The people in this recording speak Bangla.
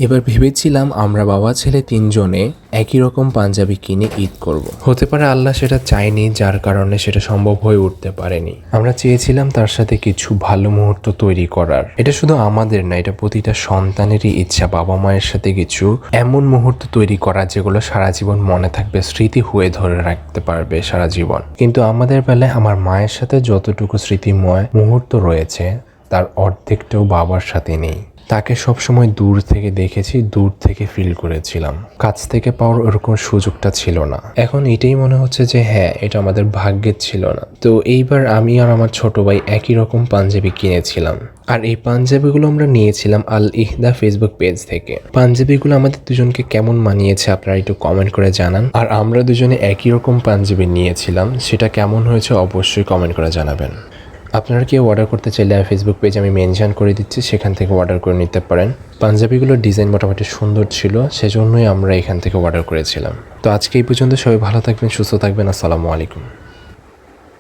এবার ভেবেছিলাম আমরা বাবা ছেলে তিনজনে একই রকম পাঞ্জাবি কিনে ঈদ করব। হতে পারে আল্লাহ সেটা চায়নি, যার কারণে সেটা সম্ভব হয়ে উঠতে পারেনি। আমরা চেয়েছিলাম তার সাথে কিছু ভালো মুহূর্ত তৈরি করার। এটা শুধু আমাদের না, এটা প্রতিটা সন্তানেরই ইচ্ছা বাবা মায়ের সাথে কিছু এমন মুহূর্ত তৈরি করা যেগুলো সারা জীবন মনে থাকবে, স্মৃতি হয়ে ধরে রাখতে পারবে সারা জীবন। কিন্তু আমাদের বেলায় আমার মায়ের সাথে যতটুকু স্মৃতিময় মুহূর্ত রয়েছে তার অর্ধেকটাও বাবার সাথে নেই। তাকে সবসময় দূর থেকে দেখেছি, দূর থেকে ফিল করেছিলাম, কাছ থেকে পাওয়ার ওরকম সুযোগটা ছিল না। এখন এটাই মনে হচ্ছে যে হ্যাঁ, এটা আমাদের ভাগ্যের ছিল না। তো এইবার আমি আর আমার ছোট ভাই একই রকম পাঞ্জাবি কিনেছিলাম, আর এই পাঞ্জাবিগুলো আমরা নিয়েছিলাম আল ইহদা ফেসবুক পেজ থেকে। পাঞ্জাবিগুলো আমাদের দুজনকে কেমন মানিয়েছে আপনারা একটু কমেন্ট করে জানান। আর আমরা দুজনে একই রকম পাঞ্জাবি নিয়েছিলাম, সেটা কেমন হয়েছে অবশ্যই কমেন্ট করে জানাবেন। আপনারা কেউ অর্ডার করতে চাইলে ফেসবুক পেজ আমি মেনশন করে দিচ্ছি, সেখান থেকে অর্ডার করে নিতে পারেন। পাঞ্জাবিগুলোর ডিজাইন মোটামুটি সুন্দর ছিল, সেজন্যই আমরা এখান থেকে অর্ডার করেছিলাম। তো আজকে এই পর্যন্ত, সবাই ভালো থাকবেন, সুস্থ থাকবেন। আসসালামু আলাইকুম।